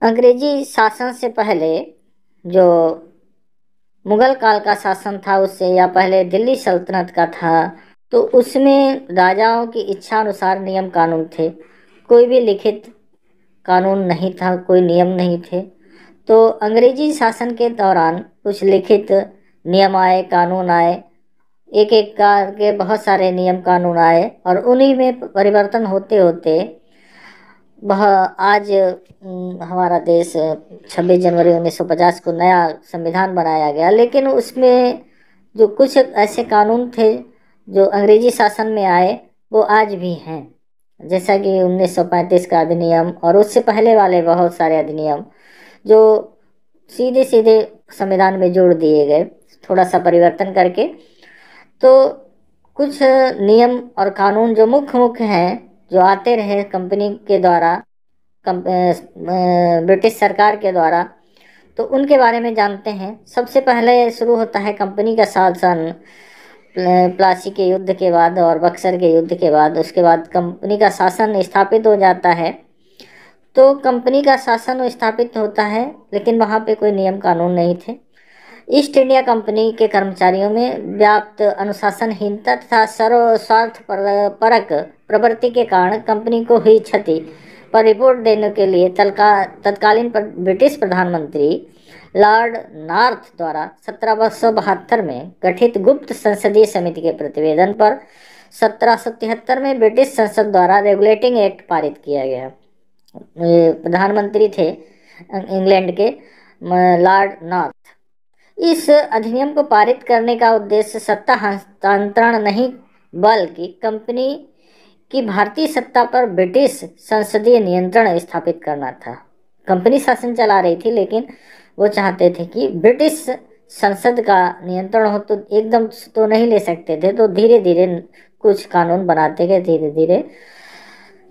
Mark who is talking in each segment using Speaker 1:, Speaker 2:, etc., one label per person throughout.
Speaker 1: अंग्रेजी शासन से पहले जो मुगल काल का शासन था उससे, या पहले दिल्ली सल्तनत का था, तो उसमें राजाओं की इच्छा अनुसार नियम कानून थे। कोई भी लिखित कानून नहीं था, कोई नियम नहीं थे। तो अंग्रेजी शासन के दौरान कुछ लिखित नियम आए, कानून आए, एक एक के बहुत सारे नियम कानून आए, और उन्हीं में परिवर्तन होते होते वह आज हमारा देश 26 जनवरी 1950 को नया संविधान बनाया गया। लेकिन उसमें जो कुछ ऐसे कानून थे जो अंग्रेजी शासन में आए, वो आज भी हैं। जैसा कि 1935 का अधिनियम और उससे पहले वाले बहुत सारे अधिनियम जो सीधे सीधे संविधान में जोड़ दिए गए, थोड़ा सा परिवर्तन करके। तो कुछ नियम और कानून जो मुख्य मुख्य हैं, जो आते रहे कंपनी के द्वारा, ब्रिटिश सरकार के द्वारा, तो उनके बारे में जानते हैं। सबसे पहले शुरू होता है कंपनी का शासन प्लासी के युद्ध के बाद और बक्सर के युद्ध के बाद। उसके बाद कंपनी का शासन स्थापित हो जाता है। तो कंपनी का शासन स्थापित होता है, लेकिन वहाँ पे कोई नियम कानून नहीं थे। ईस्ट इंडिया कंपनी के कर्मचारियों में व्याप्त अनुशासनहीनता तथा सर्व स्वार्थ परक प्रवृत्ति के कारण कंपनी को हुई क्षति पर रिपोर्ट देने के लिए तत्कालीन ब्रिटिश प्रधानमंत्री लॉर्ड नॉर्थ द्वारा 1772 में गठित गुप्त संसदीय समिति के प्रतिवेदन पर 1773 में ब्रिटिश संसद द्वारा रेगुलेटिंग एक्ट पारित किया गया। प्रधानमंत्री थे इंग्लैंड के लॉर्ड नॉर्थ। इस अधिनियम को पारित करने का उद्देश्य सत्ता हस्तांतरण नहीं, बल्कि कंपनी की भारतीय सत्ता पर ब्रिटिश संसदीय नियंत्रण स्थापित करना था। कंपनी शासन चला रही थी, लेकिन वो चाहते थे कि ब्रिटिश संसद का नियंत्रण हो। तो एकदम तो नहीं ले सकते थे, तो धीरे धीरे कुछ कानून बनाते गए। धीरे धीरे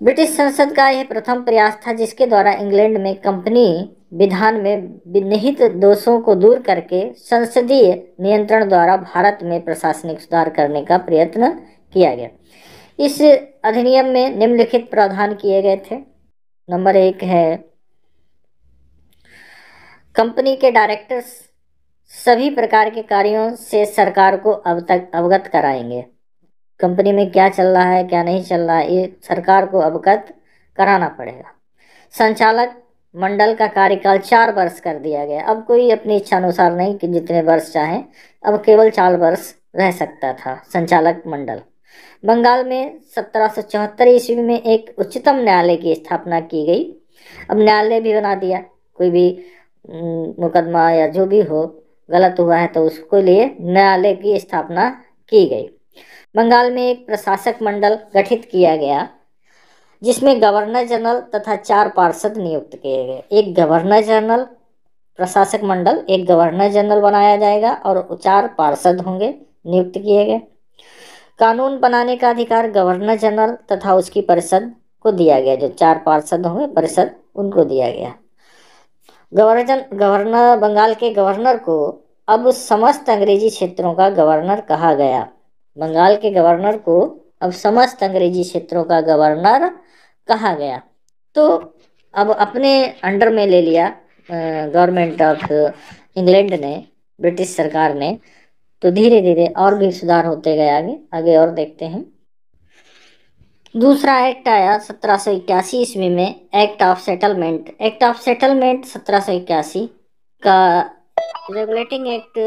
Speaker 1: ब्रिटिश संसद का यह प्रथम प्रयास था, जिसके द्वारा इंग्लैंड में कंपनी विधान में निहित दोषों को दूर करके संसदीय नियंत्रण द्वारा भारत में प्रशासनिक सुधार करने का प्रयत्न किया गया। इस अधिनियम में निम्नलिखित प्रावधान किए गए थे। नंबर 1 है, कंपनी के डायरेक्टर्स सभी प्रकार के कार्यों से सरकार को अवगत कराएंगे। कंपनी में क्या चल रहा है, क्या नहीं चल रहा है, ये सरकार को अवगत कराना पड़ेगा। संचालक मंडल का कार्यकाल 4 वर्ष कर दिया गया। अब कोई अपनी इच्छा अनुसार नहीं कि जितने वर्ष चाहें, अब केवल 4 वर्ष रह सकता था संचालक मंडल। बंगाल में 1774 ईस्वी में एक उच्चतम न्यायालय की स्थापना की गई। अब न्यायालय भी बना दिया। कोई भी मुकदमा या जो भी हो गलत हुआ है तो उसको लिए न्यायालय की स्थापना की गई। बंगाल में एक प्रशासक मंडल गठित किया गया, जिसमें गवर्नर जनरल तथा 4 पार्षद नियुक्त किए गए। एक गवर्नर जनरल, प्रशासक मंडल एक गवर्नर जनरल बनाया जाएगा और 4 पार्षद होंगे नियुक्त किए गए। कानून बनाने का अधिकार गवर्नर जनरल तथा उसकी परिषद को दिया गया। जो 4 पार्षद होंगे परिषद, उनको दिया गया। गवर्नर बंगाल के गवर्नर को अब समस्त अंग्रेजी क्षेत्रों का गवर्नर कहा गया। बंगाल के गवर्नर को अब समस्त अंग्रेजी क्षेत्रों का गवर्नर कहा गया। तो अब अपने अंडर में ले लिया गवर्नमेंट ऑफ इंग्लैंड ने, ब्रिटिश सरकार ने। तो धीरे धीरे और भी सुधार होते गए। आगे आगे और देखते हैं। दूसरा एक्ट आया 1781 ईस्वी में, act of settlement. Act of settlement 1781 का रेगुलेटिंग एक्ट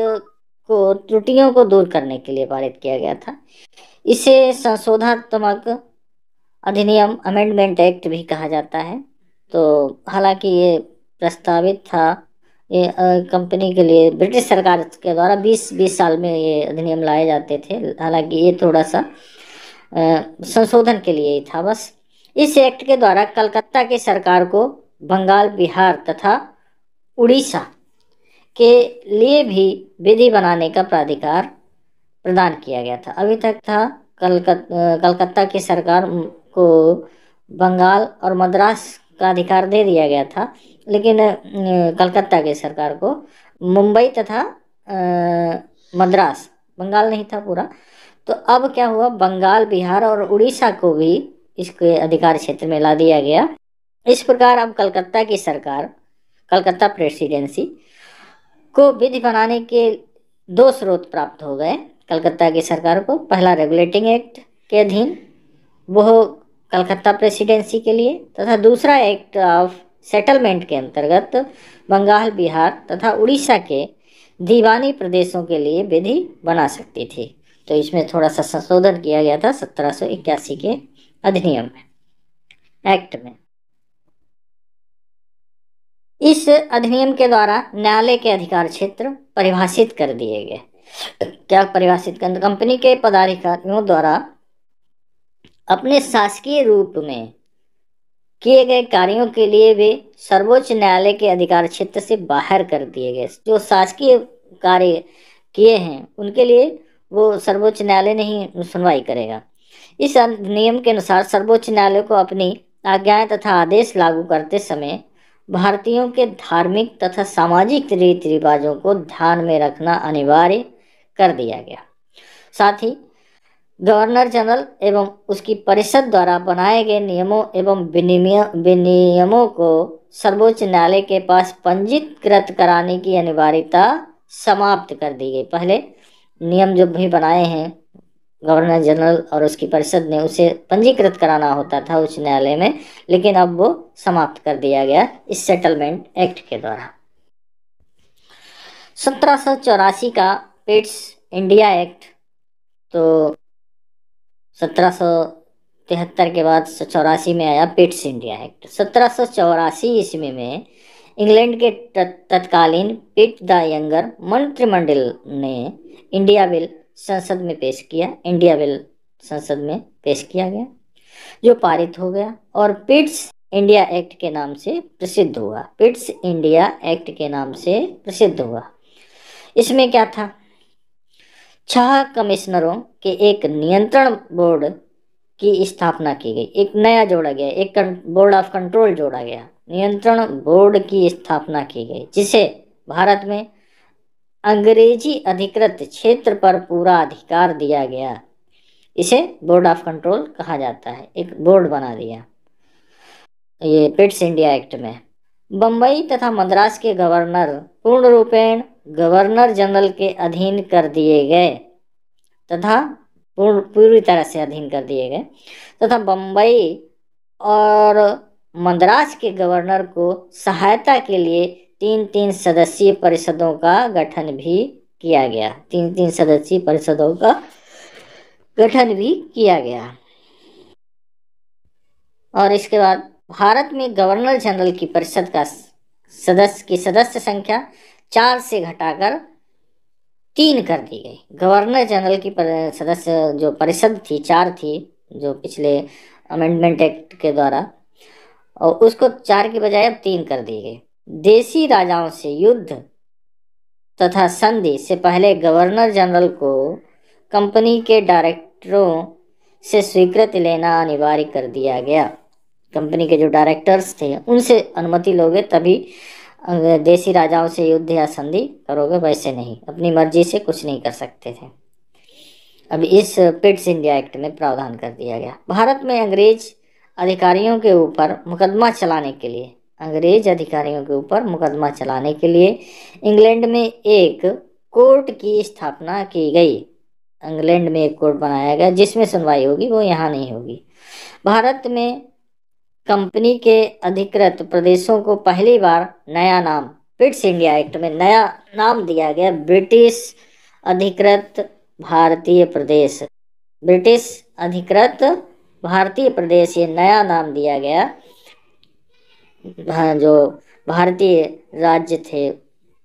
Speaker 1: को त्रुटियों को दूर करने के लिए पारित किया गया था। इसे संशोधनात्मक अधिनियम, अमेंडमेंट एक्ट भी कहा जाता है। तो हालांकि ये प्रस्तावित था, ये कंपनी के लिए ब्रिटिश सरकार के द्वारा 20 साल में ये अधिनियम लाए जाते थे। हालांकि ये थोड़ा सा संशोधन के लिए ही था बस। इस एक्ट के द्वारा कलकत्ता की सरकार को बंगाल, बिहार तथा उड़ीसा के लिए भी विधि बनाने का प्राधिकार प्रदान किया गया था। अभी तक था कलकत्ता की सरकार को बंगाल और मद्रास का अधिकार दे दिया गया था, लेकिन कलकत्ता की सरकार को मुंबई तथा मद्रास, बंगाल नहीं था पूरा। तो अब क्या हुआ, बंगाल, बिहार और उड़ीसा को भी इसके अधिकार क्षेत्र में ला दिया गया। इस प्रकार अब कलकत्ता की सरकार कलकत्ता प्रेसिडेंसी को विधि बनाने के दो स्रोत प्राप्त हो गए कलकत्ता की सरकार को। पहला रेगुलेटिंग एक्ट के अधीन, वो कलकत्ता प्रेसिडेंसी के लिए, तथा दूसरा एक्ट ऑफ सेटलमेंट के अंतर्गत बंगाल, बिहार तथा उड़ीसा के दीवानी प्रदेशों के लिए विधि बना सकती थी। तो इसमें थोड़ा सा संशोधन किया गया था 1781 के अधिनियम में, एक्ट में। इस अधिनियम के द्वारा न्यायालय के अधिकार क्षेत्र परिभाषित कर दिए गए। क्या परिभाषित कर? कंपनी के पदाधिकारियों द्वारा अपने शासकीय रूप में किए गए कार्यों के लिए वे सर्वोच्च न्यायालय के अधिकार क्षेत्र से बाहर कर दिए गए। जो शासकीय कार्य किए हैं उनके लिए वो सर्वोच्च न्यायालय नहीं सुनवाई करेगा। इस नियम के अनुसार सर्वोच्च न्यायालय को अपनी आज्ञाएं तथा आदेश लागू करते समय भारतीयों के धार्मिक तथा सामाजिक रीति रिवाजों को ध्यान में रखना अनिवार्य कर दिया गया। साथ ही गवर्नर जनरल एवं उसकी परिषद द्वारा बनाए गए नियमों एवं विनियमों को सर्वोच्च न्यायालय के पास पंजीकृत कराने की अनिवार्यता समाप्त कर दी गई। पहले नियम जो भी बनाए हैं गवर्नर जनरल और उसकी परिषद ने, उसे पंजीकृत कराना होता था उच्च न्यायालय में, लेकिन अब वो समाप्त कर दिया गया इस सेटलमेंट एक्ट के द्वारा। 1784 का पिट्स इंडिया एक्ट, तो 1773 के बाद 84 में आया पिट्स इंडिया एक्ट। 1784 ईस्वी में इंग्लैंड के तत्कालीन पिट द यंगर मंत्रिमंडल ने इंडिया बिल संसद में पेश किया। इंडिया बिल संसद में पेश किया गया, जो पारित हो गया और पिट्स इंडिया एक्ट के नाम से प्रसिद्ध हुआ। पिट्स इंडिया एक्ट के नाम से प्रसिद्ध हुआ। इसमें क्या था? 6 कमिश्नरों के एक नियंत्रण बोर्ड की स्थापना की गई। एक नया जोड़ा गया, एक बोर्ड ऑफ कंट्रोल जोड़ा गया, नियंत्रण बोर्ड की स्थापना की गई, जिसे भारत में अंग्रेजी अधिकृत क्षेत्र पर पूरा अधिकार दिया गया। इसे बोर्ड ऑफ कंट्रोल कहा जाता है। एक बोर्ड बना दिया ये पिट्स इंडिया एक्ट में। बम्बई तथा मद्रास के गवर्नर पूर्ण रूपेण गवर्नर जनरल के अधीन कर दिए गए तथा पूरी तरह से अधीन कर दिए गए तथा बम्बई और मद्रास के गवर्नर को सहायता के लिए 3-3 सदस्यीय परिषदों का गठन भी किया गया। 3-3 सदस्यीय परिषदों का गठन भी किया गया। और इसके बाद भारत में गवर्नर जनरल की परिषद का सदस्य संख्या 4 से घटाकर 3 कर दी गई। गवर्नर जनरल की सदस्य जो परिषद थी 4 थी, जो पिछले अमेंडमेंट एक्ट के द्वारा, और उसको 4 की बजाय अब 3 कर दी गई। देशी राजाओं से युद्ध तथा संधि से पहले गवर्नर जनरल को कंपनी के डायरेक्टरों से स्वीकृति लेना अनिवार्य कर दिया गया। कंपनी के जो डायरेक्टर्स थे उनसे अनुमति लोगे तभी देशी राजाओं से युद्ध या संधि करोगे, वैसे नहीं अपनी मर्जी से कुछ नहीं कर सकते थे। अब इस पिट्स इंडिया एक्ट में प्रावधान कर दिया गया। भारत में अंग्रेज अधिकारियों के ऊपर मुकदमा चलाने के लिए इंग्लैंड में एक कोर्ट की स्थापना की गई। इंग्लैंड में एक कोर्ट बनाया गया जिसमें सुनवाई होगी, वो यहाँ नहीं होगी। भारत में कंपनी के अधिकृत प्रदेशों को पहली बार नया नाम पिट्स इंडिया एक्ट में नया नाम दिया गया, ब्रिटिश अधिकृत भारतीय प्रदेश। ब्रिटिश अधिकृत भारतीय प्रदेश, ये नया नाम दिया गया। जो भारतीय राज्य थे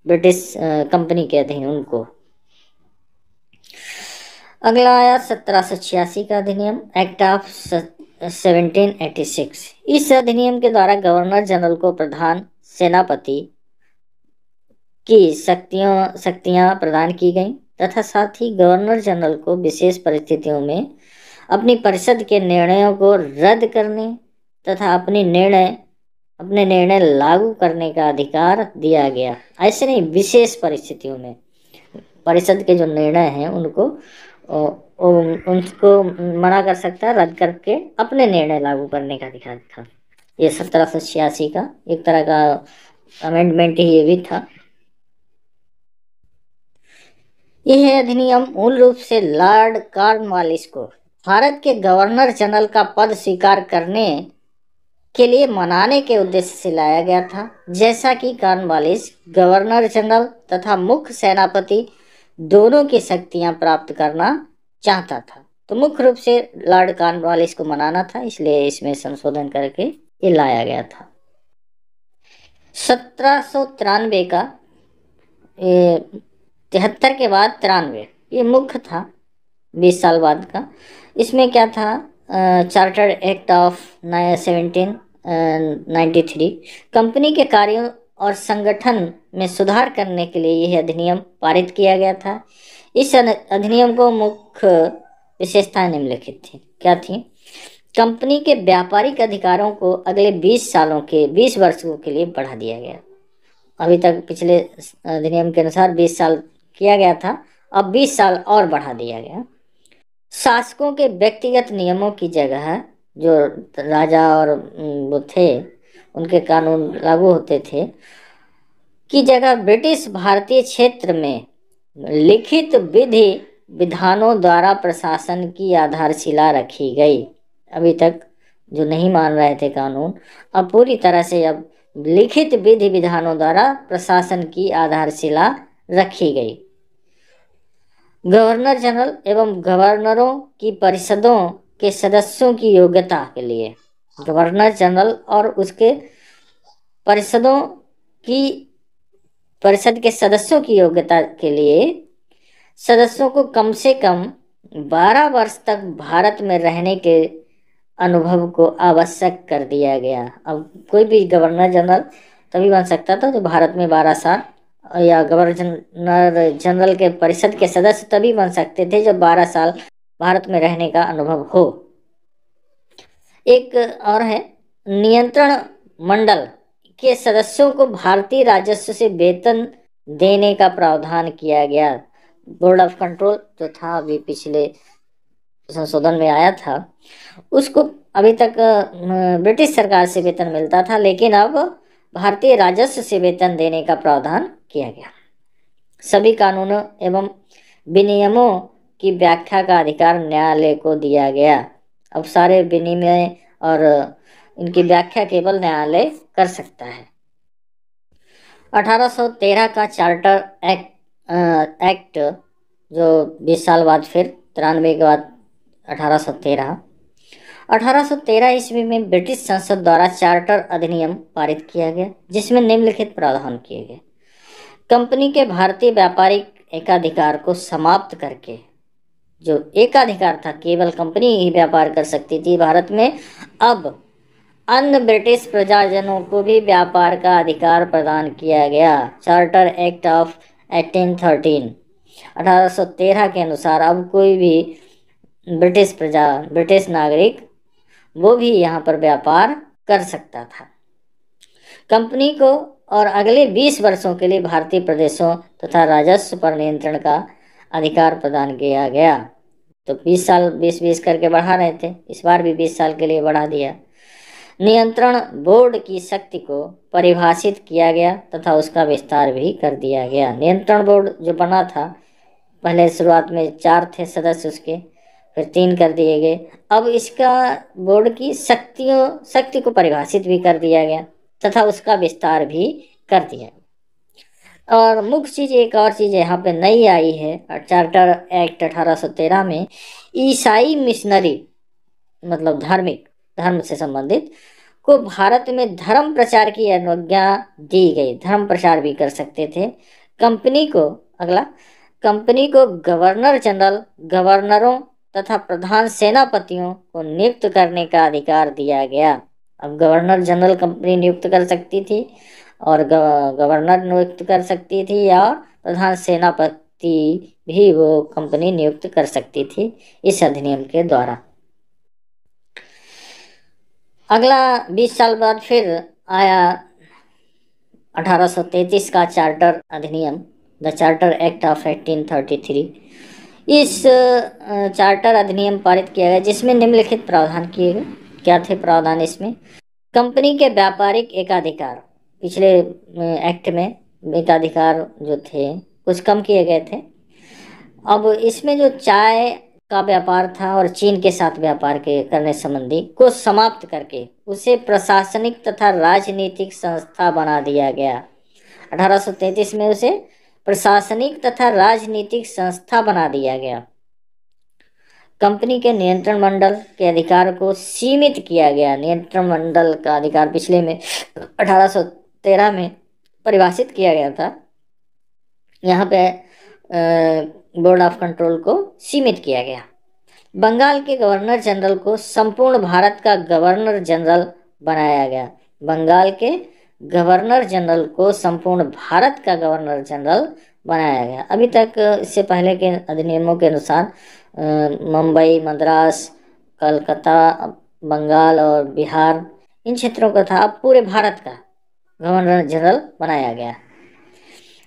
Speaker 1: ब्रिटिश कंपनी के अधीन उनको। अगला आया 1786 का अधिनियम, एक्ट ऑफ 1786। इस अधिनियम के द्वारा गवर्नर जनरल को प्रधान सेनापति की शक्तियां प्रदान की गई तथा साथ ही गवर्नर जनरल को विशेष परिस्थितियों में अपनी परिषद के निर्णयों को रद्द करने तथा अपने निर्णय लागू करने का अधिकार दिया गया। ऐसे नहीं, विशेष परिस्थितियों में परिषद के जो निर्णय हैं उनको मना कर सकता है, रद्द करके अपने निर्णय लागू करने का अधिकार था। ये 1786 का एक तरह का अमेंडमेंट ही ये भी था। यह अधिनियम मूल रूप से लॉर्ड कॉर्नवालिस को भारत के गवर्नर जनरल का पद स्वीकार करने के लिए मनाने के उद्देश्य से लाया गया था। जैसा कि कॉर्नवालिस गवर्नर जनरल तथा मुख्य सेनापति दोनों की शक्तियां प्राप्त करना चाहता था, तो मुख्य रूप से लॉर्ड कॉर्नवालिस को मनाना था, इसलिए इसमें संशोधन करके ये लाया गया था। 1793 का, 73 के बाद 93, ये मुख्य था 20 साल बाद का। इसमें क्या था, चार्टर एक्ट ऑफ 1793 कंपनी के कार्यों और संगठन में सुधार करने के लिए यह अधिनियम पारित किया गया था। इस अधिनियम को मुख्य विशेषताएं निम्नलिखित थी। क्या थी? कंपनी के व्यापारिक अधिकारों को अगले 20 वर्षों के लिए बढ़ा दिया गया। अभी तक पिछले अधिनियम के अनुसार 20 साल किया गया था, अब 20 साल और बढ़ा दिया गया। शासकों के व्यक्तिगत नियमों की जगह, जो राजा और वो थे उनके कानून लागू होते थे, की जगह ब्रिटिश भारतीय क्षेत्र में लिखित विधि विधानों द्वारा प्रशासन की आधारशिला रखी गई। अभी तक जो नहीं मान रहे थे कानून, अब पूरी तरह से अब लिखित विधि विधानों द्वारा प्रशासन की आधारशिला रखी गई। गवर्नर जनरल एवं गवर्नरों की परिषदों के सदस्यों की योग्यता के लिए, गवर्नर जनरल और उसके परिषद के सदस्यों की योग्यता के लिए सदस्यों को कम से कम 12 वर्ष तक भारत में रहने के अनुभव को आवश्यक कर दिया गया। अब कोई भी गवर्नर जनरल तभी बन सकता था जो भारत में 12 साल, या गवर्नर जनरल के परिषद के सदस्य तभी बन सकते थे जब 12 साल भारत में रहने का अनुभव हो। एक और है, नियंत्रण मंडल के सदस्यों को भारतीय राजस्व से वेतन देने का प्रावधान किया गया। बोर्ड ऑफ कंट्रोल जो था, अभी पिछले संशोधन में आया था, उसको अभी तक ब्रिटिश सरकार से वेतन मिलता था, लेकिन अब भारतीय राजस्व से वेतन देने का प्रावधान किया गया। सभी कानूनों एवं विनियमों की व्याख्या का अधिकार न्यायालय को दिया गया। अब सारे विनिमय और इनकी व्याख्या केवल न्यायालय कर सकता है। 1813 का चार्टर एक्ट जो 20 साल बाद, फिर 93 के बाद 1813 ईस्वी में ब्रिटिश संसद द्वारा चार्टर अधिनियम पारित किया गया, जिसमें निम्नलिखित प्रावधान किए गए। कंपनी के भारतीय व्यापारिक एकाधिकार को समाप्त करके, जो एकाधिकार था, केवल कंपनी ही व्यापार कर सकती थी भारत में, अब अन्य ब्रिटिश प्रजाजनों को भी व्यापार का अधिकार प्रदान किया गया। चार्टर एक्ट ऑफ 1813 के अनुसार अब कोई भी ब्रिटिश नागरिक वो भी यहाँ पर व्यापार कर सकता था। कंपनी को और अगले 20 वर्षों के लिए भारतीय प्रदेशों तथा राजस्व पर नियंत्रण का अधिकार प्रदान किया गया। तो 20 साल 20 करके बढ़ा रहे थे, इस बार भी 20 साल के लिए बढ़ा दिया। नियंत्रण बोर्ड की शक्ति को परिभाषित किया गया तथा उसका विस्तार भी कर दिया गया। नियंत्रण बोर्ड जो बना था, पहले शुरुआत में 4 थे सदस्य उसके, फिर 3 कर दिए गए। अब इसका बोर्ड की शक्ति को परिभाषित भी कर दिया गया तथा उसका विस्तार भी कर दिया गया। और मुख्य चीज़, एक और चीज़ यहाँ पे नई आई है चार्टर एक्ट 1813 में, ईसाई मिशनरी मतलब धर्म से संबंधित को भारत में धर्म प्रचार की अनुज्ञा दी गई। धर्म प्रचार भी कर सकते थे। कंपनी को गवर्नर जनरल, गवर्नरों तथा प्रधान सेनापतियों को नियुक्त करने का अधिकार दिया गया। अब गवर्नर जनरल कंपनी नियुक्त कर सकती थी और गवर्नर नियुक्त कर सकती थी, या प्रधान सेनापति भी वो कंपनी नियुक्त कर सकती थी इस अधिनियम के द्वारा। अगला 20 साल बाद फिर आया 1833 का चार्टर अधिनियम, द चार्टर एक्ट ऑफ 1833। इस चार्टर अधिनियम पारित किया गया, जिसमें निम्नलिखित प्रावधान किए गए। क्या थे प्रावधान इसमें? कंपनी के व्यापारिक एकाधिकार पिछले एक्ट में एकाधिकार जो थे कुछ कम किए गए थे। अब इसमें जो चाय का व्यापार था और चीन के साथ व्यापार के करने संबंधी को समाप्त करके उसे प्रशासनिक तथा राजनीतिक संस्था बना दिया गया। 1833 में उसे प्रशासनिक तथा राजनीतिक संस्था बना दिया गया। कंपनी के नियंत्रण मंडल के अधिकार को सीमित किया गया। नियंत्रण मंडल का अधिकार पिछले में 1813 में परिभाषित किया गया था। यहाँ पे बोर्ड ऑफ कंट्रोल को सीमित किया गया। बंगाल के गवर्नर जनरल को संपूर्ण भारत का गवर्नर जनरल बनाया गया। बंगाल के गवर्नर जनरल को संपूर्ण भारत का गवर्नर जनरल बनाया गया। अभी तक इससे पहले के अधिनियमों के अनुसार मुंबई, मद्रास, कलकत्ता, बंगाल और बिहार इन क्षेत्रों का था। अब पूरे भारत का गवर्नर जनरल बनाया गया।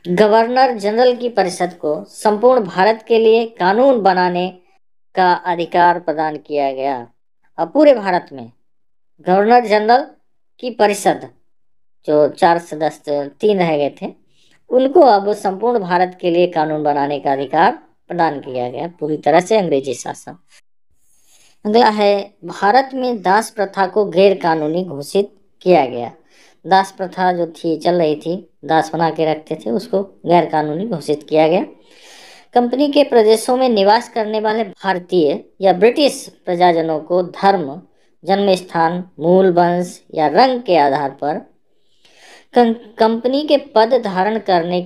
Speaker 1: गवर्नर जनरल की परिषद को संपूर्ण भारत के लिए कानून बनाने का अधिकार प्रदान किया गया। अब पूरे भारत में गवर्नर जनरल की परिषद, जो 4 सदस्य 3 रह गए थे, उनको अब संपूर्ण भारत के लिए कानून बनाने का अधिकार प्रदान किया गया, पूरी तरह से अंग्रेजी शासन। अगला है, भारत में दास प्रथा को गैर कानूनी घोषित किया गया। दास प्रथा जो थी, चल रही थी, दास बना के रखते थे, उसको गैर कानूनी घोषित किया गया। कंपनी के प्रदेशों में निवास करने वाले भारतीय या ब्रिटिश प्रजाजनों को धर्म, जन्म स्थान, मूल वंश या रंग के आधार पर कंपनी के पद धारण करने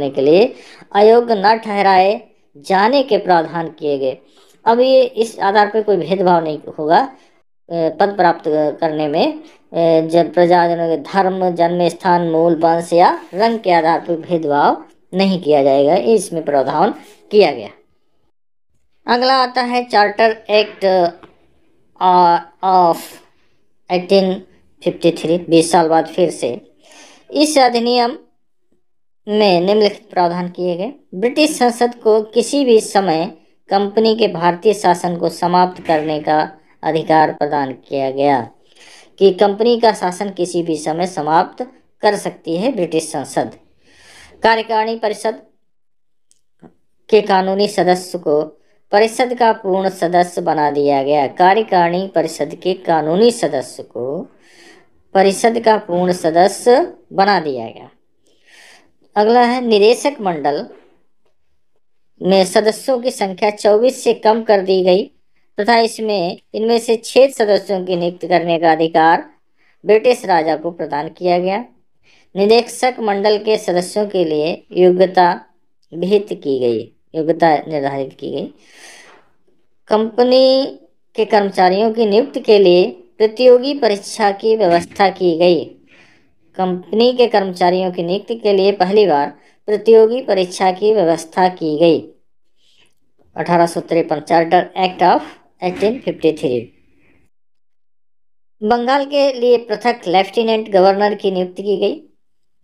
Speaker 1: के लिए अयोग्य न ठहराए जाने के प्रावधान किए गए। अब ये इस आधार पर कोई भेदभाव नहीं होगा पद प्राप्त करने में, जब प्रजाजनों के धर्म, जन्म स्थान, मूल वंश या रंग के आधार पर भेदभाव नहीं किया जाएगा, इसमें प्रावधान किया गया। अगला आता है चार्टर एक्ट ऑफ 1853, 20 साल बाद फिर से। इस अधिनियम में निम्नलिखित प्रावधान किए गए। ब्रिटिश संसद को किसी भी समय कंपनी के भारतीय शासन को समाप्त करने का अधिकार प्रदान किया गया, कि कंपनी का शासन किसी भी समय समाप्त कर सकती है ब्रिटिश संसद। कार्यकारिणी परिषद के कानूनी सदस्य को परिषद का पूर्ण सदस्य बना दिया गया। कार्यकारिणी परिषद के कानूनी सदस्य को परिषद का पूर्ण सदस्य बना दिया गया। अगला है, निदेशक मंडल में सदस्यों की संख्या 24 से कम कर दी गई तथा इनमें से 6 सदस्यों की नियुक्ति करने का अधिकार ब्रिटिश राजा को प्रदान किया गया। निदेशक मंडल के सदस्यों के लिए योग्यता निर्धारित की गई। कंपनी के कर्मचारियों की नियुक्ति के लिए प्रतियोगी परीक्षा की व्यवस्था की गई। कंपनी के कर्मचारियों की नियुक्ति के लिए पहली बार प्रतियोगी परीक्षा की व्यवस्था की गई। 1853 चार्टर एक्ट ऑफ 1853। बंगाल के लिए पृथक लेफ्टिनेंट गवर्नर की नियुक्ति की गई।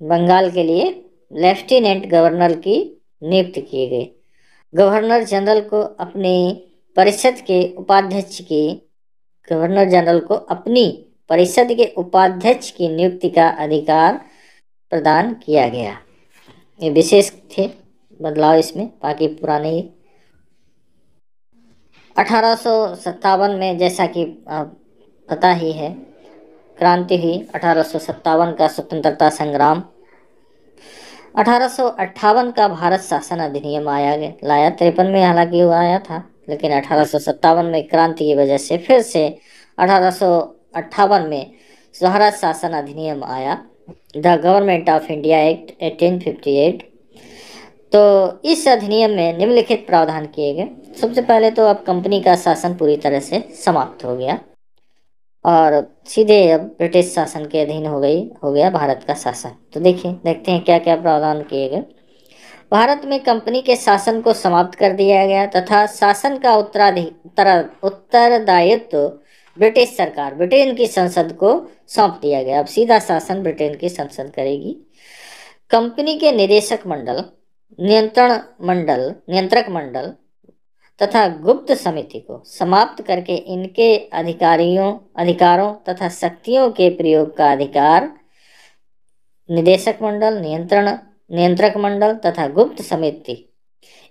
Speaker 1: बंगाल के लिए लेफ्टिनेंट गवर्नर की नियुक्ति की गई। गवर्नर जनरल को अपनी परिषद के उपाध्यक्ष की नियुक्ति का अधिकार प्रदान किया गया। ये विशेष थे बदलाव इसमें, बाकी पुराने ही। 1857 में, जैसा कि पता ही है, क्रांति हुई। 1857 का स्वतंत्रता संग्राम। 1858 का भारत शासन अधिनियम लाया। 53 में हालांकि वो आया था, लेकिन 1857 में क्रांति की वजह से फिर से 1858 में भारत शासन अधिनियम आया, the government of India act 1858। तो इस अधिनियम में निम्नलिखित प्रावधान किए गए। सबसे पहले तो अब कंपनी का शासन पूरी तरह से समाप्त हो गया और सीधे अब ब्रिटिश शासन के अधीन हो गया भारत का शासन। तो देखते हैं क्या क्या प्रावधान किए गए। भारत में कंपनी के शासन को समाप्त कर दिया गया तथा शासन का उत्तरदायित्व ब्रिटेन की संसद को सौंप दिया गया। अब सीधा शासन ब्रिटेन की संसद करेगी। कंपनी के निदेशक मंडल, नियंत्रक मंडल तथा गुप्त समिति को समाप्त करके इनके अधिकारों तथा शक्तियों के प्रयोग का अधिकार निदेशक मंडल, नियंत्रक मंडल तथा गुप्त समिति,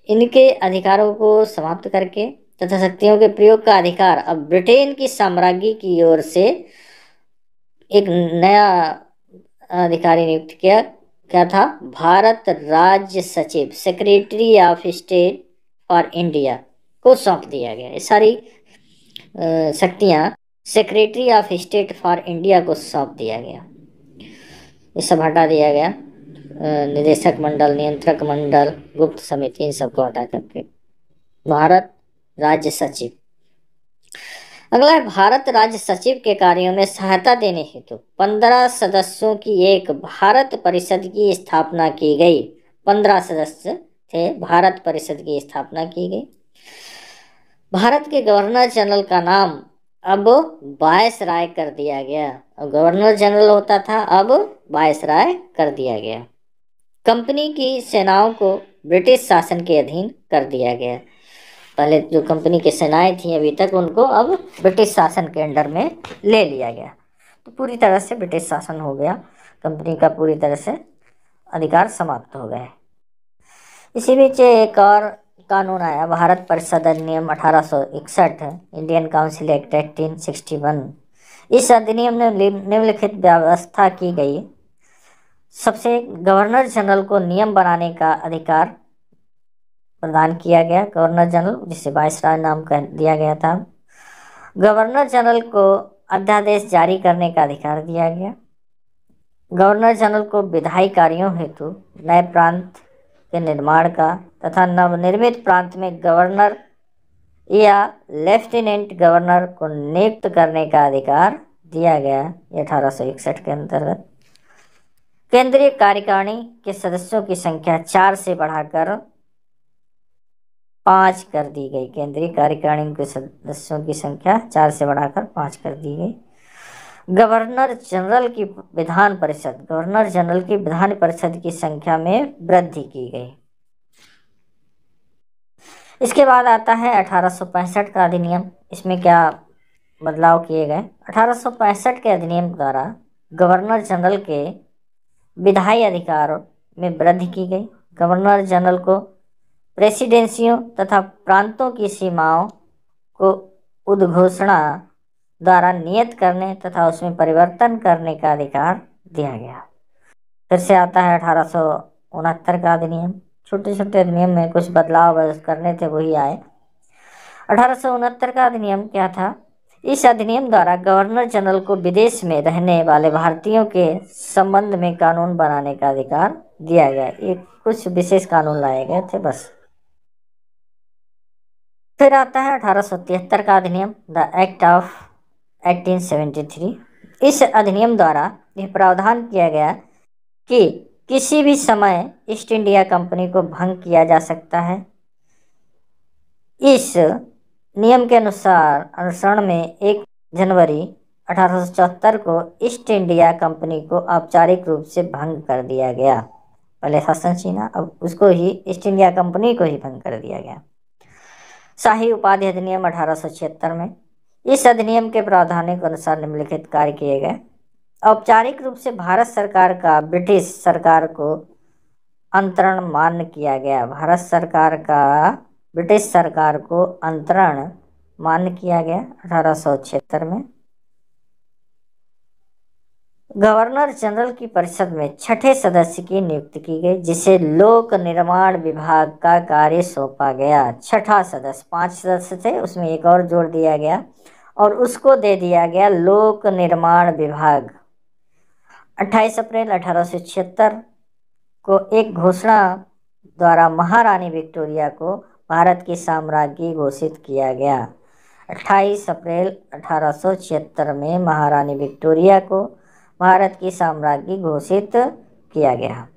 Speaker 1: इनके अधिकारों को समाप्त करके तथा शक्तियों के प्रयोग का अधिकार अब ब्रिटेन की साम्राज्य की ओर से एक नया अधिकारी नियुक्त किया। क्या था? भारत राज्य सचिव, secretary of state for India को सौंप दिया गया। ये सारी शक्तियां secretary of state for India को सौंप दिया गया। ये सब हटा दिया गया। निदेशक मंडल, नियंत्रक मंडल, गुप्त समिति, इन सबको हटा करके भारत राज्य सचिव। अगला है भारत राज्य सचिव के कार्यों में सहायता देने हेतु 15 सदस्यों की एक भारत परिषद की स्थापना की गई। 15 सदस्य थे, भारत परिषद की स्थापना की गई। भारत के गवर्नर जनरल का नाम अब वायसराय कर दिया गया। अब गवर्नर जनरल होता था, अब वायसराय कर दिया गया। कंपनी की सेनाओं को ब्रिटिश शासन के अधीन कर दिया गया। पहले जो कंपनी की सेनाएं थी अभी तक, उनको अब ब्रिटिश शासन के अंडर में ले लिया गया। तो पूरी तरह से ब्रिटिश शासन हो गया, कंपनी का पूरी तरह से अधिकार समाप्त हो गए। इसी बीच एक और कानून आया, भारत परिषद अधिनियम 1861, इंडियन काउंसिल एक्ट 1861। इस अधिनियम में निम्नलिखित व्यवस्था की गई। सबसे गवर्नर जनरल को नियम बनाने का अधिकार प्रदान किया गया। गवर्नर जनरल, जिसे वायसराय नाम कर दिया गया था। गवर्नर जनरल को अध्यादेश जारी करने का अधिकार दिया गया। गवर्नर जनरल को विधायी कार्यों हेतु नए प्रांत के निर्माण का तथा नवनिर्मित प्रांत में गवर्नर या लेफ्टिनेंट गवर्नर को नियुक्त करने का अधिकार दिया गया। 1861 के अंतर्गत केंद्रीय कार्यकारिणी के सदस्यों की संख्या 4 से बढ़ाकर 5 कर दी गई। केंद्रीय कार्यकारिणी के सदस्यों की संख्या 4 से बढ़ाकर 5 कर दी गई। गवर्नर जनरल की विधान परिषद की संख्या में वृद्धि की गई। इसके बाद आता है 1865 का अधिनियम। इसमें क्या बदलाव किए गए? 1865 के अधिनियम द्वारा गवर्नर जनरल के विधायी अधिकारों में वृद्धि की गई। गवर्नर जनरल को प्रेसिडेंसियों तथा प्रांतों की सीमाओं को उद्घोषणा द्वारा नियत करने तथा उसमें परिवर्तन करने का अधिकार दिया गया। फिर से आता है 1869 का अधिनियम। छोटे छोटे अधिनियम में कुछ बदलाव करने थे, वही आए। 1869 का अधिनियम क्या था? इस अधिनियम द्वारा गवर्नर जनरल को विदेश में रहने वाले भारतीयों के संबंध में कानून बनाने का अधिकार दिया गया। ये कुछ विशेष कानून लाए गए थे बस। फिर आता है 1873 का अधिनियम, द एक्ट ऑफ 1873। इस अधिनियम द्वारा यह प्रावधान किया गया कि किसी भी समय ईस्ट इंडिया कंपनी को भंग किया जा सकता है। इस नियम के अनुसरण में 1 जनवरी 1874 को ईस्ट इंडिया कंपनी को औपचारिक रूप से भंग कर दिया गया। पहले शासन चीना, अब उसको ही, ईस्ट इंडिया कंपनी को ही भंग कर दिया गया। शाही उपाधि अधिनियम 1876 में इस अधिनियम के प्रावधानों के अनुसार निम्नलिखित कार्य किए गए। औपचारिक रूप से भारत सरकार का ब्रिटिश सरकार को अंतरण मान्य किया गया। भारत सरकार का ब्रिटिश सरकार को अंतरण मान्य किया गया 1876 में। गवर्नर जनरल की परिषद में 6ठे सदस्य की नियुक्ति की गई, जिसे लोक निर्माण विभाग का कार्य सौंपा गया। 6ठा सदस्य, 5 सदस्य थे, उसमें एक और जोड़ दिया गया और उसको दे दिया गया लोक निर्माण विभाग। 28 अप्रैल 1876 को एक घोषणा द्वारा महारानी विक्टोरिया को भारत की साम्राज्ञी घोषित किया गया। 28 अप्रैल 1876 में महारानी विक्टोरिया को भारत की साम्राज्ञी घोषित किया गया।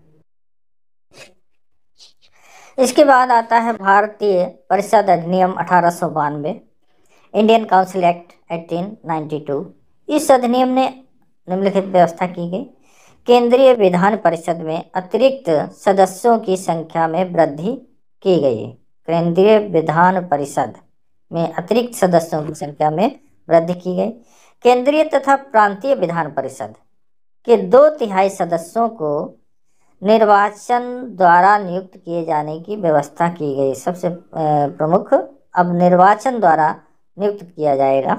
Speaker 1: इसके बाद आता है भारतीय परिषद अधिनियम 1892, इंडियन काउंसिल एक्ट 1892। इस अधिनियम ने निम्नलिखित व्यवस्था की गई। केंद्रीय विधान परिषद में अतिरिक्त सदस्यों की संख्या में वृद्धि की गई। केंद्रीय विधान परिषद में अतिरिक्त सदस्यों की संख्या में वृद्धि की गई। केंद्रीय तथा प्रांतीय विधान परिषद के 2/3 सदस्यों को निर्वाचन द्वारा नियुक्त किए जाने की व्यवस्था की गई। सबसे प्रमुख, अब निर्वाचन द्वारा नियुक्त किया जाएगा।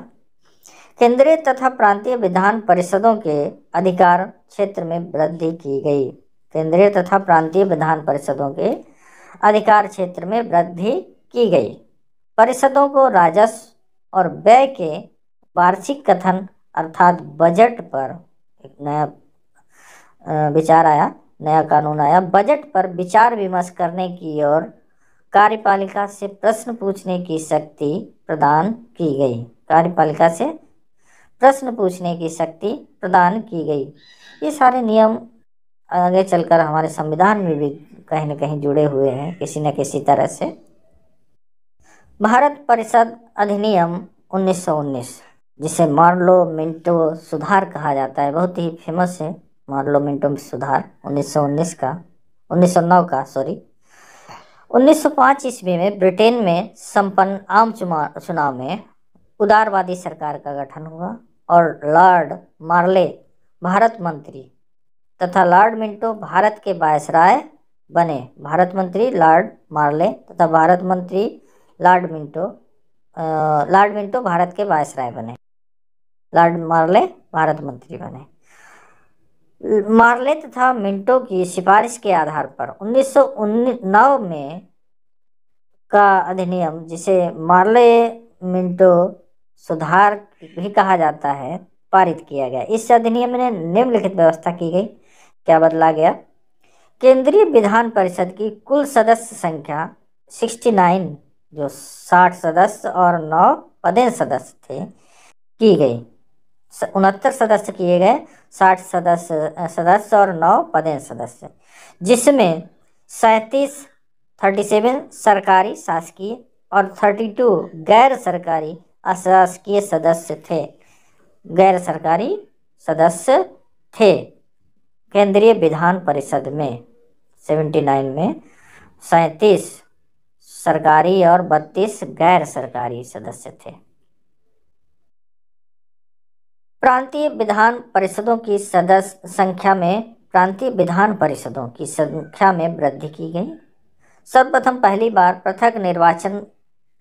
Speaker 1: केंद्रीय तथा प्रांतीय विधान परिषदों के अधिकार क्षेत्र में वृद्धि की गई। केंद्रीय तथा प्रांतीय विधान परिषदों के अधिकार क्षेत्र में वृद्धि की गई। परिषदों को राजस्व और व्यय के वार्षिक कथन अर्थात बजट पर एक नया विचार आया, नया कानून आया। बजट पर विचार विमर्श करने की और कार्यपालिका से प्रश्न पूछने की शक्ति प्रदान की गई। कार्यपालिका से प्रश्न पूछने की शक्ति प्रदान की गई। ये सारे नियम आगे चलकर हमारे संविधान में भी कहीं न कहीं जुड़े हुए हैं किसी न किसी तरह से। भारत परिषद अधिनियम 1919, जिसे मार्लो मिंटो सुधार कहा जाता है, बहुत ही फेमस है मार्लो मिंटो सुधार 1909 का 1905 ईस्वी में ब्रिटेन में संपन्न आम चुनाव में उदारवादी सरकार का गठन हुआ और लॉर्ड मार्ले भारत मंत्री तथा लॉर्ड मिंटो भारत के वायसराय बने। भारत मंत्री लॉर्ड मार्ले तथा भारत मंत्री लॉर्ड मिंटो भारत के वायसराय बने। लॉर्ड मार्ले भारत मंत्री बने। मार्ले तथा मिंटो की सिफारिश के आधार पर 1909 में का अधिनियम, जिसे मार्ले मिंटो सुधार भी कहा जाता है, पारित किया गया। इस अधिनियम में निम्नलिखित व्यवस्था की गई। क्या बदला गया? केंद्रीय विधान परिषद की कुल सदस्य संख्या 69, जो 60 सदस्य और 9 पदेन सदस्य थे, की गई। 69 सदस्य किए गए, 60 सदस्य और 9 पदेन सदस्य, जिसमें 37 सरकारी शासकीय और 32 गैर सरकारी अशासकीय सदस्य थे। गैर सरकारी सदस्य थे केंद्रीय विधान परिषद में। 79 में 37 सरकारी और 32 गैर सरकारी सदस्य थे। प्रांतीय विधान परिषदों की सदस्य संख्या में प्रांतीय विधान परिषदों की संख्या में वृद्धि की गई। सर्वप्रथम पहली बार पृथक निर्वाचन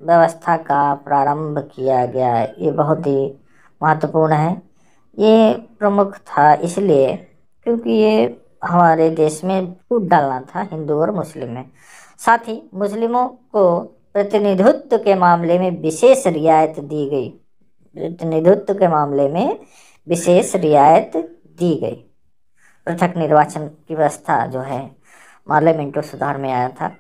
Speaker 1: व्यवस्था का प्रारंभ किया गया। ये बहुत ही महत्वपूर्ण है। ये प्रमुख था इसलिए क्योंकि ये हमारे देश में फूट डालना था हिंदू और मुस्लिम में। साथ ही मुस्लिमों को प्रतिनिधित्व के मामले में विशेष रियायत दी गई। प्रतिनिधित्व के मामले में विशेष रियायत दी गई। पृथक निर्वाचन की व्यवस्था जो है मार्ले मिंटो सुधार में आया था।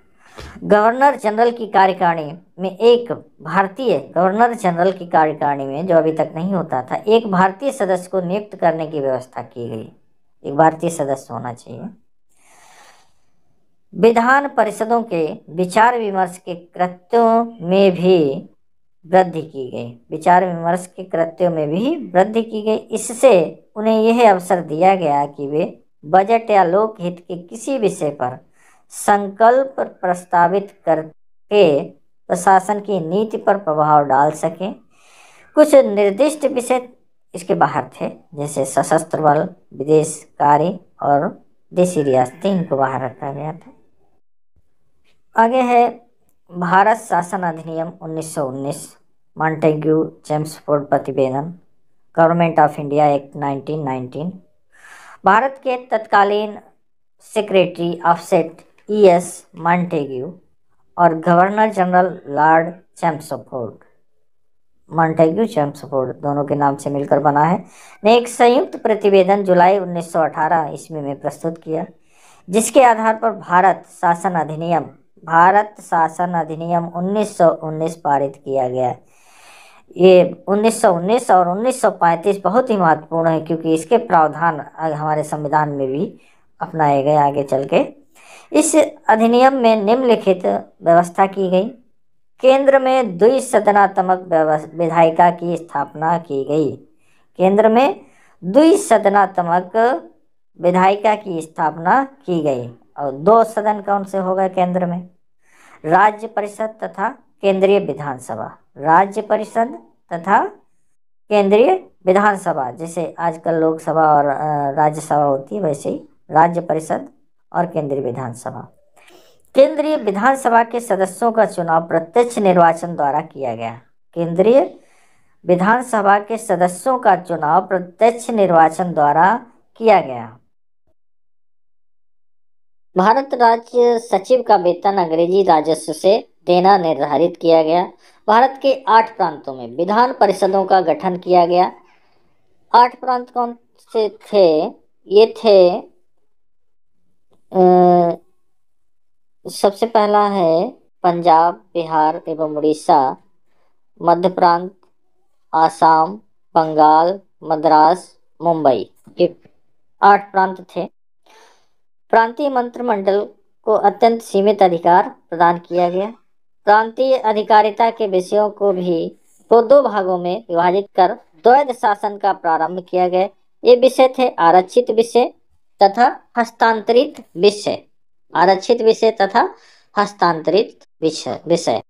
Speaker 1: गवर्नर जनरल की कार्यकारिणी में एक भारतीय गवर्नर जनरल की कार्यकारिणी में, जो अभी तक नहीं होता था, एक भारतीय सदस्य को नियुक्त करने की व्यवस्था की गई। एक भारतीय सदस्य होना चाहिए। विधान परिषदों के विचार विमर्श के कृत्यों में भी वृद्धि की गई। विचार विमर्श के कृत्यों में भी वृद्धि की गई। इससे उन्हें यह अवसर दिया गया कि वे बजट या लोकहित के किसी विषय पर संकल्प प्रस्तावित करके प्रशासन की नीति पर प्रभाव डाल सकें। कुछ निर्दिष्ट विषय इसके बाहर थे, जैसे सशस्त्र बल, विदेश कार्य और देशी रियासतें, इनको बाहर रखा गया था। आगे है भारत शासन अधिनियम 1919, मॉन्टेग्यू चेम्सफोर्ड प्रतिवेदन, गवर्नमेंट ऑफ इंडिया एक्ट 1919। भारत के तत्कालीन secretary of state E.S. Montagu और governor general lord Chelmsford, Montagu Chelmsford दोनों के नाम से मिलकर बना है, ने एक संयुक्त प्रतिवेदन जुलाई 1918 ईस्वी में प्रस्तुत किया, जिसके आधार पर भारत शासन अधिनियम 1919 पारित किया गया। ये 1919 और 1935 बहुत ही महत्वपूर्ण है क्योंकि इसके प्रावधान हमारे संविधान में भी अपनाए गए आगे चल के। इस अधिनियम में निम्नलिखित व्यवस्था की गई। केंद्र में द्विसदनात्मक विधायिका की स्थापना की गई। केंद्र में द्विसदनात्मक विधायिका की स्थापना की गई। और 2 सदन कौन से हो गए केंद्र में? राज्य परिषद तथा केंद्रीय विधानसभा। राज्य परिषद तथा केंद्रीय विधानसभा, जैसे आजकल लोकसभा और राज्यसभा होती है, वैसे ही राज्य परिषद और केंद्रीय विधानसभा। केंद्रीय विधानसभा के सदस्यों का चुनाव प्रत्यक्ष निर्वाचन द्वारा किया गया। केंद्रीय विधानसभा के सदस्यों का चुनाव प्रत्यक्ष निर्वाचन द्वारा किया गया। भारत राज्य सचिव का वेतन अंग्रेजी राजस्व से देना निर्धारित किया गया। भारत के 8 प्रांतों में विधान परिषदों का गठन किया गया। 8 प्रांत कौन से थे? ये थे, सबसे पहला है पंजाब, बिहार एवं उड़ीसा, मध्य प्रांत, आसाम, बंगाल, मद्रास, मुंबई। ये 8 प्रांत थे। प्रांतीय मंत्रिमंडल को अत्यंत सीमित अधिकार प्रदान किया गया। प्रांतीय अधिकारिता के विषयों को 2 भागों में विभाजित कर द्वैध शासन का प्रारंभ किया गया। ये विषय थे आरक्षित विषय तथा हस्तांतरित विषय। आरक्षित विषय तथा हस्तांतरित विषय।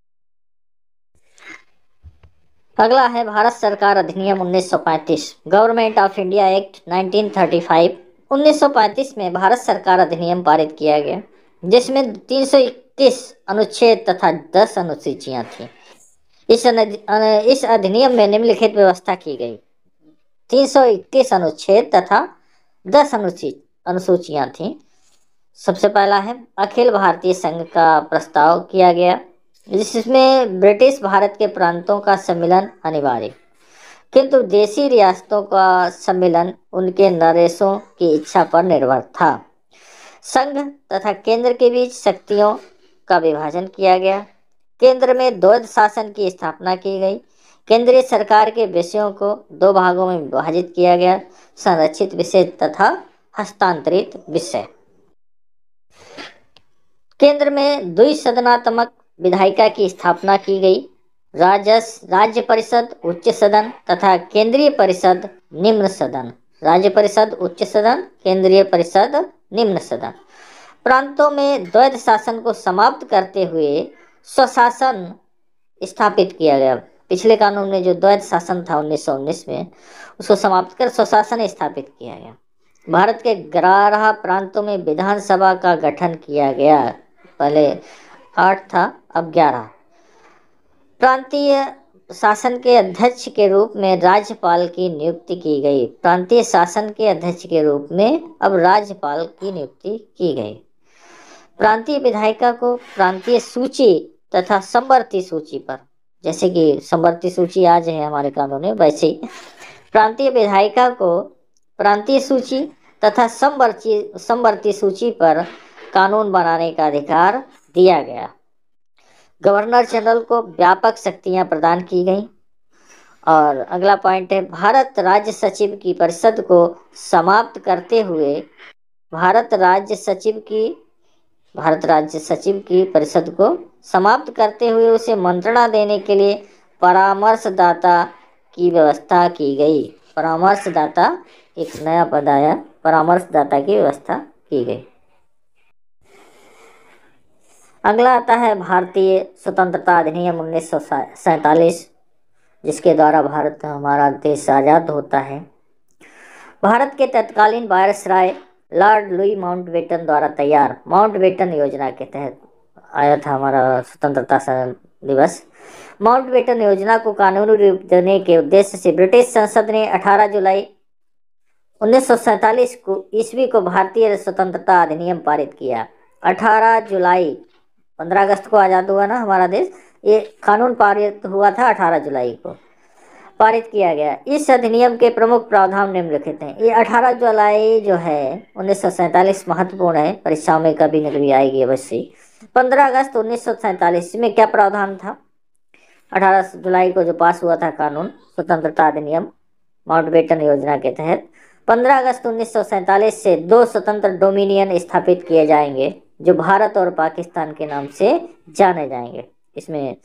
Speaker 1: अगला है भारत सरकार अधिनियम 1935, गवर्नमेंट ऑफ इंडिया एक्ट 1935। 1935 में भारत सरकार अधिनियम पारित किया गया, जिसमें 321 अनुच्छेद तथा 10 अनुसूचियां थीं। इस अधिनियम में निम्नलिखित व्यवस्था की गई। 321 अनुच्छेद तथा 10 अनुसूचियां थीं। सबसे पहला है अखिल भारतीय संघ का प्रस्ताव किया गया, जिसमें ब्रिटिश भारत के प्रांतों का सम्मिलन अनिवार्य, किंतु देशी रियासतों का सम्मिलन उनके नरेशों की इच्छा पर निर्भर था। संघ तथा केंद्र के बीच शक्तियों का विभाजन किया गया। केंद्र में द्वैध शासन की स्थापना की गई। केंद्रीय सरकार के विषयों को 2 भागों में विभाजित किया गया, संरक्षित विषय तथा हस्तांतरित विषय। केंद्र में द्विसदनात्मक विधायिका की स्थापना की गई। राज्य परिषद उच्च सदन तथा केंद्रीय परिषद निम्न सदन। राज्य परिषद उच्च सदन, केंद्रीय परिषद निम्न सदन। प्रांतों में द्वैध शासन को समाप्त करते हुए स्वशासन स्थापित किया गया। पिछले कानून में जो द्वैध शासन था 1919 में, उसको समाप्त कर स्वशासन स्थापित किया गया। भारत के 11 प्रांतों में विधानसभा का गठन किया गया। पहले 8 था, अब 11। प्रांतीय शासन के अध्यक्ष के रूप में राज्यपाल की नियुक्ति की गई। प्रांतीय शासन के अध्यक्ष के रूप में अब राज्यपाल की नियुक्ति की गई। प्रांतीय विधायिका को प्रांतीय सूची तथा समवर्ती सूची पर, जैसे कि समवर्ती सूची आज है हमारे कानून में, वैसे ही प्रांतीय विधायिका को प्रांतीय सूची तथा समवर्ती सूची पर कानून बनाने का अधिकार दिया गया। गवर्नर जनरल को व्यापक शक्तियां प्रदान की गई। और अगला पॉइंट है भारत राज्य सचिव की परिषद को समाप्त करते हुए भारत राज्य सचिव की परिषद को समाप्त करते हुए उसे मंत्रणा देने के लिए परामर्शदाता की व्यवस्था की गई। परामर्शदाता एक नया पद आया, परामर्शदाता की व्यवस्था की गई। अगला आता है भारतीय स्वतंत्रता अधिनियम 1947, जिसके द्वारा भारत हमारा देश आज़ाद होता है। भारत के तत्कालीन वायसराय लॉर्ड लुई माउंटबेटन द्वारा तैयार माउंटबेटन योजना के तहत आया था हमारा स्वतंत्रता दिवस। माउंटबेटन योजना को कानूनी रूप देने के उद्देश्य से ब्रिटिश संसद ने 18 जुलाई 1947 ईस्वी को भारतीय स्वतंत्रता अधिनियम पारित किया। 18 जुलाई, 15 अगस्त को आज़ाद हुआ ना हमारा देश, ये कानून पारित हुआ था 18 जुलाई को, पारित किया गया। इस अधिनियम के प्रमुख प्रावधान निम्नलिखित हैं। ये 18 जुलाई जो है 1947 महत्वपूर्ण है, परीक्षाओं में कभी न कभी आएगी अवश्य। 15 अगस्त 1947 में क्या प्रावधान था? 18 जुलाई को जो पास हुआ था कानून स्वतंत्रता अधिनियम माउंटबेटन योजना के तहत, 15 अगस्त 1947 से 2 स्वतंत्र डोमिनियन स्थापित किए जाएंगे, जो भारत और पाकिस्तान के नाम से जाने जाएंगे। इसमें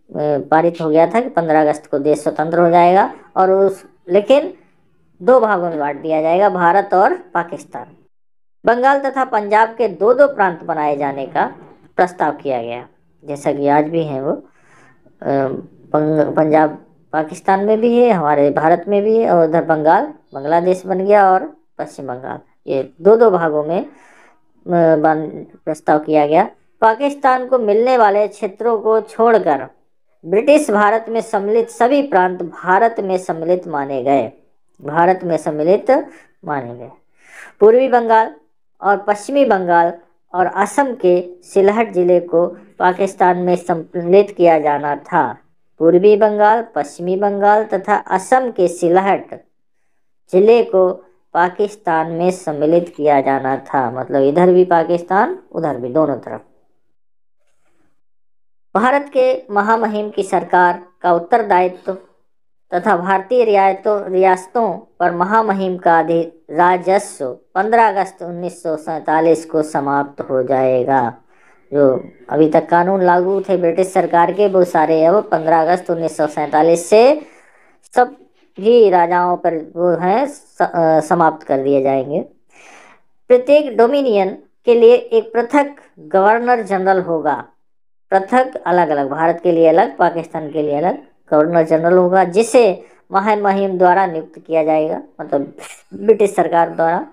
Speaker 1: पारित हो गया था कि 15 अगस्त को देश स्वतंत्र हो जाएगा और लेकिन 2 भागों में बांट दिया जाएगा, भारत और पाकिस्तान। बंगाल तथा पंजाब के 2-2 प्रांत बनाए जाने का प्रस्ताव किया गया। जैसा कि आज भी हैं वो। पंजाब पाकिस्तान में भी है, हमारे भारत में भी है, और उधर बांग्लादेश बन गया, और पश्चिम बंगाल, ये दो दो भागों में प्रस्ताव किया गया। पाकिस्तान को मिलने वाले क्षेत्रों को छोड़कर ब्रिटिश भारत में सम्मिलित सभी प्रांत भारत में सम्मिलित माने गए, भारत में सम्मिलित माने गए। पूर्वी बंगाल और पश्चिमी बंगाल और असम के सिलहट जिले को पाकिस्तान में सम्मिलित किया जाना था। पूर्वी बंगाल, पश्चिमी बंगाल तथा असम के सिलहट जिले को पाकिस्तान में सम्मिलित किया जाना था, मतलब इधर भी पाकिस्तान उधर भी, दोनों तरफ। भारत के महामहिम की सरकार का उत्तरदायित्व तथा भारतीय रियासतों पर महामहिम का राजस्व 15 अगस्त 1947 को समाप्त हो जाएगा। जो अभी तक कानून लागू थे ब्रिटिश सरकार के, वो सारे अब 15 अगस्त 1947 से सब ही राजाओं पर वो हैं समाप्त कर दिए जाएंगे। प्रत्येक डोमिनियन के लिए एक पृथक गवर्नर जनरल होगा, पृथक, अलग अलग, भारत के लिए अलग, पाकिस्तान के लिए अलग गवर्नर जनरल होगा, जिसे महामहिम द्वारा नियुक्त किया जाएगा, मतलब ब्रिटिश सरकार द्वारा।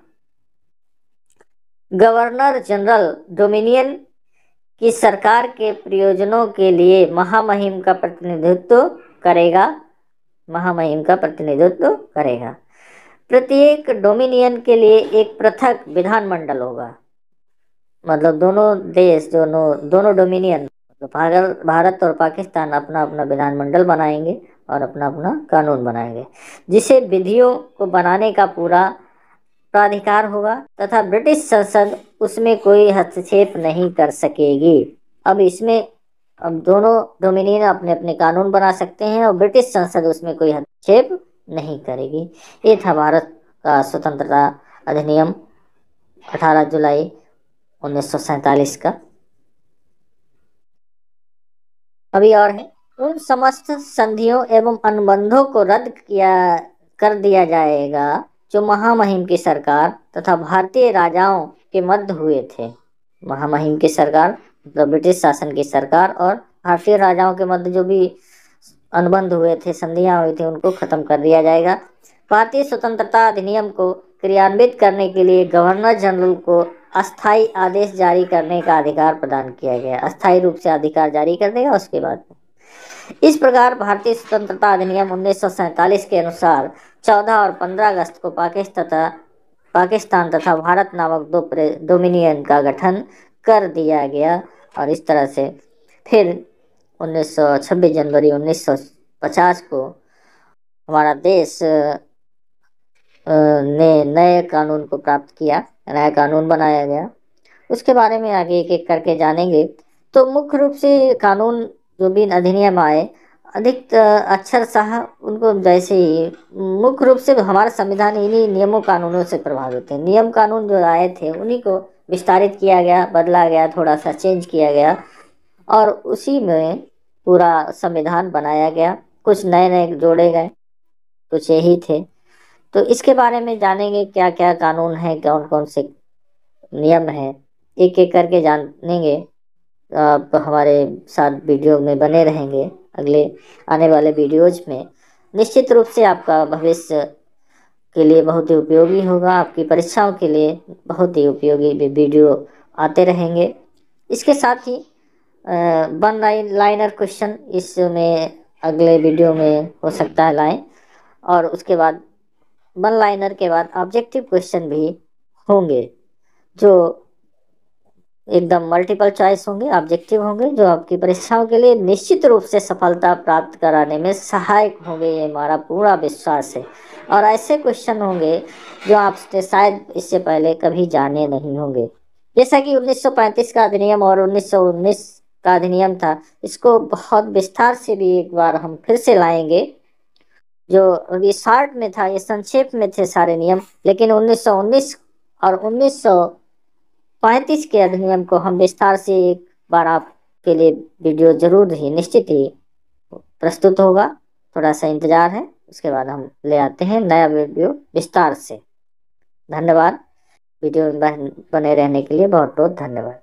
Speaker 1: गवर्नर जनरल डोमिनियन की सरकार के प्रयोजनों के लिए महामहिम का प्रतिनिधित्व करेगा, महामहिम का प्रतिनिधित्व करेगा। प्रत्येक डोमिनियन के लिए एक पृथक विधानमंडल होगा, मतलब दोनों देश, दोनों डोमिनियन, तो भारत और पाकिस्तान अपना अपना विधानमंडल बनाएंगे और अपना अपना कानून बनाएंगे, जिसे विधियों को बनाने का पूरा प्राधिकार होगा तथा ब्रिटिश संसद उसमें कोई हस्तक्षेप नहीं कर सकेगी। अब दोनों डोमिनियन अपने अपने कानून बना सकते हैं और ब्रिटिश संसद उसमें कोई हस्तक्षेप नहीं करेगी। ये था भारत का स्वतंत्रता अधिनियम 18 जुलाई 1947 का। अभी और है, उन समस्त संधियों एवं अनुबंधों को रद्द कर दिया जाएगा जो महामहिम की सरकार तथा भारतीय राजाओं के मध्य हुए थे। महामहिम की सरकार मतलब ब्रिटिश शासन की सरकार और भारतीय राजाओं के मध्य जो भी अनुबंध हुए थे, संधियां हुई थी, उनको खत्म कर दिया जाएगा। भारतीय स्वतंत्रता अधिनियम को क्रियान्वित करने के लिए गवर्नर जनरल को अस्थायी आदेश जारी करने का अधिकार प्रदान किया गया, अस्थायी रूप से अधिकार जारी कर देगा उसके बाद। इस प्रकार भारतीय स्वतंत्रता अधिनियम 1947 के अनुसार 14 और 15 अगस्त को पाकिस्तान तथा भारत नामक दो डोमिनियन का गठन कर दिया गया। और इस तरह से फिर 26 जनवरी 1950 को हमारा देश ने नए कानून को प्राप्त किया, नया कानून बनाया गया। उसके बारे में आगे एक एक करके जानेंगे। तो मुख्य रूप से कानून जो भी अधिनियम आए, अधिक अक्षर साह उनको, जैसे ही मुख्य रूप से हमारा संविधान इन्हीं नियमों कानूनों से प्रभावित है। नियम कानून जो आए थे उन्हीं को विस्तारित किया गया, बदला गया, थोड़ा सा चेंज किया गया और उसी में पूरा संविधान बनाया गया। कुछ नए नए जोड़े गए, कुछ यही थे। तो इसके बारे में जानेंगे क्या क्या कानून है, कौन कौन से नियम है, एक एक करके जानेंगे। आप हमारे साथ वीडियो में बने रहेंगे, अगले आने वाले वीडियोज में निश्चित रूप से आपका भविष्य के लिए बहुत ही उपयोगी होगा, आपकी परीक्षाओं के लिए बहुत ही उपयोगी वीडियो आते रहेंगे। इसके साथ ही वन लाइनर क्वेश्चन इसमें अगले वीडियो में हो सकता है लाएं, और उसके बाद वन लाइनर के बाद ऑब्जेक्टिव क्वेश्चन भी होंगे जो एकदम मल्टीपल चॉइस होंगे, ऑब्जेक्टिव होंगे, जो आपकी परीक्षाओं के लिए निश्चित रूप से सफलता प्राप्त कराने में सहायक होंगे, ये हमारा पूरा विश्वास है। और ऐसे क्वेश्चन होंगे जो आपने शायद इससे पहले कभी जाने नहीं होंगे। जैसा कि 1935 का अधिनियम और 1919 का अधिनियम था, इसको बहुत विस्तार से भी एक बार हम फिर से लाएंगे। जो अभी शॉर्ट में था, ये संक्षेप में थे सारे नियम, लेकिन 1919 और 1935 के अधिनियम को हम विस्तार से एक बार आपके लिए वीडियो जरूर ही, निश्चित ही प्रस्तुत होगा। थोड़ा सा इंतजार है, उसके बाद हम ले आते हैं नया वीडियो विस्तार से। धन्यवाद। वीडियो में बने रहने के लिए बहुत बहुत धन्यवाद।